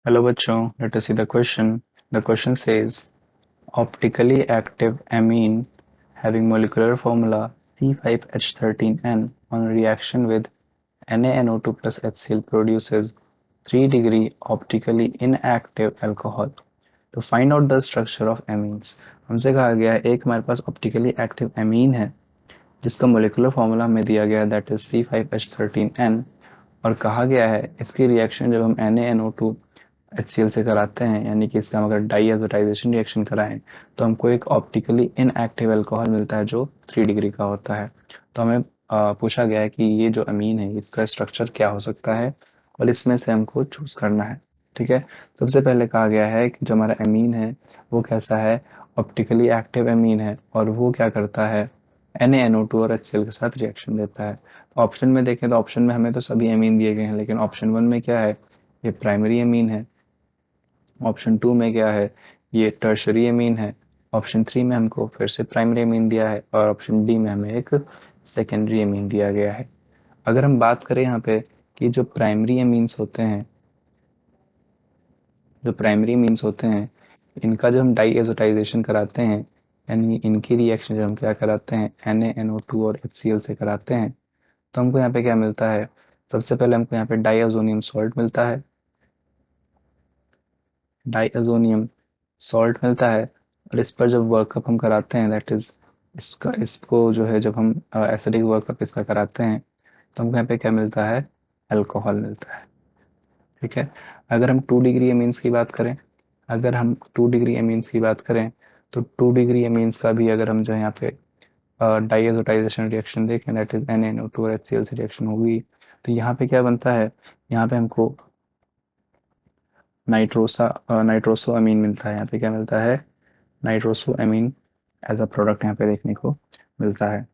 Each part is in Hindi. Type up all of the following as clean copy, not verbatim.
Hello बच्चों, let us see the question. The question says optically active amine having molecular formula C5H13N on reaction with NaNO2 plus HCl produces 3-degree optically inactive alcohol. To find out the structure of amines, हमसे कहा गया है एक हमारे पास optically active amine है जिसका मोलिकुलर फॉर्मूला हमें दिया गया है दैट इज C5H13N और कहा गया है इसकी रिएक्शन जब हम NaNO2 HCl से कराते हैं यानी कि इसका हम अगर डाईएजोटाइजेशन रिएक्शन कराएं तो हमको एक ऑप्टिकली इनएक्टिव अल्कोहल मिलता है जो 3 डिग्री का होता है। तो हमें पूछा गया है कि ये जो अमीन है इसका स्ट्रक्चर क्या हो सकता है और इसमें से हमको चूज करना है। ठीक है, सबसे पहले कहा गया है कि जो हमारा अमीन है वो कैसा है, ऑप्टिकली एक्टिव अमीन है और वो क्या करता है NaNO2 और HCl के साथ रिएक्शन देता है। तो ऑप्शन में देखें तो ऑप्शन में हमें तो सभी अमीन दिए गए हैं लेकिन ऑप्शन 1 में क्या है, ये प्राइमरी अमीन है। ऑप्शन 2 में क्या है, ये टर्शरी अमीन है। ऑप्शन 3 में हमको फिर से प्राइमरी अमीन दिया है और ऑप्शन डी में हमें एक सेकेंडरी अमीन दिया गया है। अगर हम बात करें यहाँ पे कि जो प्राइमरी अमीन्स होते हैं, इनका जब हम डाईएजोटाइजेशन कराते हैं यानी इनकी रिएक्शन जब हम क्या कराते हैं NaNO2 और HCl से कराते हैं तो हमको यहाँ पे क्या मिलता है, सबसे पहले हमको यहाँ पे डाईअजोनियम सॉल्ट मिलता है। डाईअजोनियम सॉल्ट मिलता है और इस पर जब वर्कअप हम कराते हैं दैट इज इसको जो है जब हम एसिडिक वर्कअप इसका कराते हैं तो हमको यहाँ पे क्या मिलता है, अल्कोहल मिलता है। ठीक है, अगर हम 2 डिग्री एमीन्स की बात करें, तो 2 डिग्री एमीन्स का भी अगर हम जो है यहाँ पे डाईएजोटाइजेशन रिएक्शन देखें दैट इज NaNO2 और HCl से रिएक्शन होगी तो यहाँ पे क्या बनता है, यहाँ पे हमको नाइट्रोसो अमीन मिलता है। यहाँ पे क्या मिलता है, nitroso amine as a product यहाँ पे देखने को मिलता है।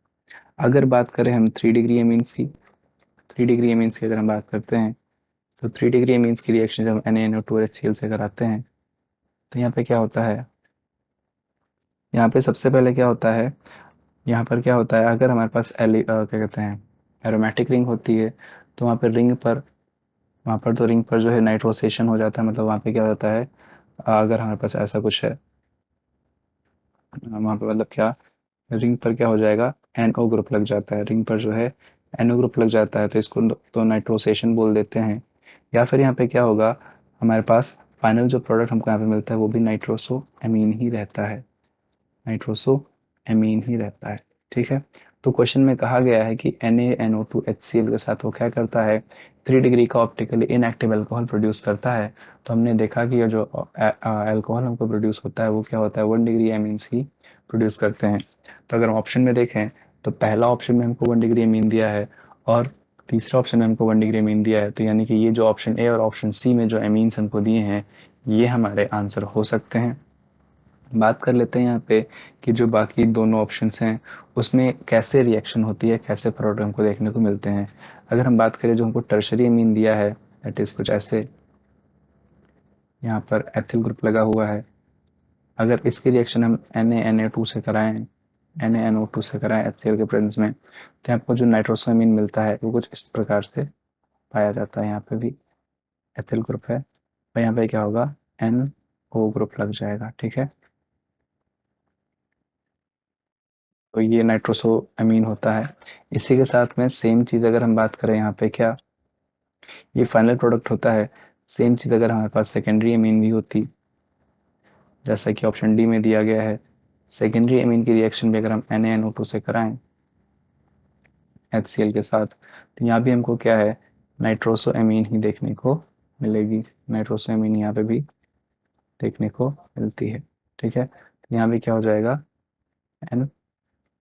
अगर बात करें हम 3 डिग्री एमीन्स की अगर हम बात करते हैं तो 3 डिग्री एमीन्स की रिएक्शन जब NaNO2 और HCl से कराते हैं तो यहाँ पे क्या होता है, यहाँ पे सबसे पहले क्या होता है, यहाँ पर क्या होता है अगर हमारे पास क्या कहते हैं एरोमेटिक रिंग होती है तो वहाँ पर तो रिंग पर जो है नाइट्रोसेशन हो जाता है, मतलब वहाँ पे क्या होता है अगर हमारे पास ऐसा कुछ है वहाँ पे मतलब क्या, रिंग पर क्या हो जाएगा NO ग्रुप लग जाता है, रिंग पर जो है NO ग्रुप लग जाता है तो इसको तो नाइट्रोसेशन बोल देते हैं। या फिर यहाँ पे क्या होगा, हमारे पास फाइनल जो प्रोडक्ट हमको यहाँ पे मिलता है वो भी नाइट्रोसो अमीन ही रहता है, नाइट्रोसो अमीन ही रहता है। ठीक है, तो क्वेश्चन में कहा गया है कि NaNO2 HCl के साथ वो क्या करता है, 3 डिग्री का ऑप्टिकली इनएक्टिव अल्कोहल प्रोड्यूस करता है। तो हमने देखा कि ये जो अल्कोहल हमको प्रोड्यूस होता है वो क्या होता है, 1 डिग्री एमीन्स ही प्रोड्यूस करते हैं। तो अगर हम ऑप्शन में देखें तो पहला ऑप्शन में हमको 1 डिग्री एमीन दिया है और तीसरा ऑप्शन में हमको 1 डिग्री एमीन दिया है, तो यानी कि ये जो ऑप्शन ए और ऑप्शन सी में जो एमीन्स हमको दिए हैं ये हमारे आंसर हो सकते हैं। बात कर लेते हैं यहाँ पे कि जो बाकी दोनों ऑप्शंस हैं उसमें कैसे रिएक्शन होती है, कैसे प्रोडक्ट हमको देखने को मिलते हैं। अगर हम बात करें जो हमको टर्शरी अमीन दिया है दैट इज कुछ ऐसे, यहाँ पर एथिल ग्रुप लगा हुआ है। अगर इसकी रिएक्शन हम NaNO2 से कराएं HCl के प्रेजेंस में तो आपको जो नाइट्रोसोअमीन मिलता है वो कुछ इस प्रकार से पाया जाता है। यहाँ पे भी एथिल ग्रुप है और यहाँ पे क्या होगा, NO ग्रुप लग जाएगा। ठीक है, तो ये नाइट्रोसो अमीन होता है। इसी के साथ में सेम चीज़ अगर हम बात करें यहाँ पे क्या, ये फाइनल प्रोडक्ट होता है। सेम चीज़ अगर हमारे पास सेकेंडरी अमीन भी होती जैसा कि ऑप्शन डी में दिया गया है, सेकेंडरी अमीन की रिएक्शन भी अगर हम NaNO2 से कराएं HCl के साथ तो यहाँ भी हमको क्या है, नाइट्रोसो अमीन ही देखने को मिलेगी। नाइट्रोसो अमीन यहाँ पे भी देखने को मिलती है। ठीक है, तो यहाँ भी क्या हो जाएगा, NO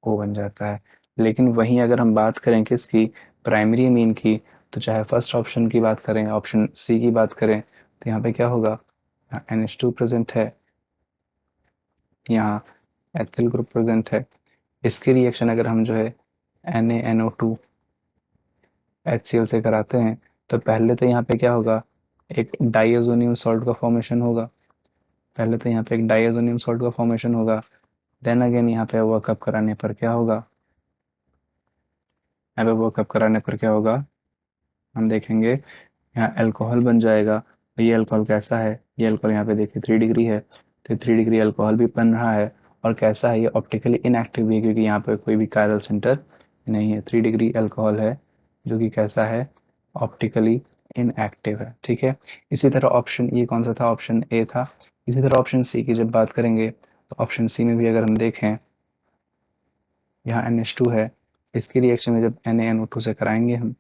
बन जाता है। लेकिन वहीं अगर हम बात करें किसकी, प्राइमरी अमीन की, तो चाहे फर्स्ट ऑप्शन की बात करें ऑप्शन सी की बात करें तो यहाँ पे क्या होगा, यहाँ NH2 प्रेजेंट है, यहाँ एथिल ग्रुप प्रेजेंट है। इसकी रिएक्शन अगर हम जो है NaNO2 HCl से कराते हैं तो पहले तो यहाँ पे क्या होगा, एक डाइअजोनियम सॉल्ट का फॉर्मेशन होगा। पहले तो यहाँ पे एक डाइअजोनियम सॉल्ट का फॉर्मेशन होगा, देन अगेन यहाँ पे वर्कअप कराने पर क्या होगा, यहाँ पे वर्कअप कराने पर क्या होगा, हम देखेंगे यहाँ अल्कोहल बन जाएगा ये अल्कोहल कैसा है, ये अल्कोहल यहाँ पे देखिए 3 डिग्री है, तो 3 डिग्री अल्कोहल भी बन रहा है। और कैसा है, ये ऑप्टिकली इनएक्टिव भी है क्योंकि यहाँ पे कोई भी कायरल सेंटर नहीं है। 3 डिग्री अल्कोहल है जो कि कैसा है, ऑप्टिकली इनएक्टिव है। ठीक है, इसी तरह ऑप्शन ये कौन सा था, ऑप्शन ए था। इसी तरह ऑप्शन सी की जब बात करेंगे तो ऑप्शन सी में भी अगर हम देखें, यहाँ NH2 है, इसकी रिएक्शन में जब NaNO2 से कराएंगे हम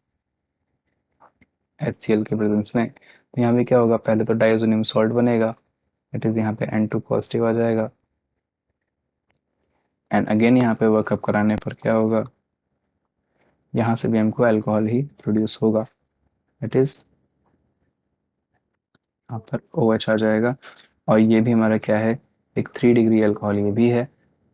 HCl के प्रेजेंस में, तो यहाँ पे क्या होगा, पहले तो डाइसोनियम सॉल्ट बनेगा, इट इज यहाँ पे N2 पॉजिटिव आ जाएगा। एंड अगेन यहाँ पे वर्कअप कराने पर क्या होगा, यहाँ से भी हमको अल्कोहल ही प्रोड्यूस होगा, इट इज यहाँ पर OH आ जाएगा। और ये भी हमारा क्या है, एक 3 डिग्री अल्कोहल ये भी है।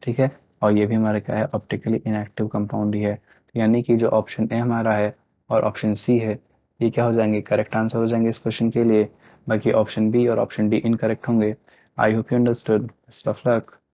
ठीक है, और ये भी हमारा क्या है, ऑप्टिकली इनएक्टिव कंपाउंड ही है। तो यानी कि जो ऑप्शन ए हमारा है और ऑप्शन सी है, ये क्या हो जाएंगे, करेक्ट आंसर हो जाएंगे इस क्वेश्चन के लिए। बाकी ऑप्शन बी और ऑप्शन डी इनकरेक्ट होंगे। I hope you understood. Best of luck.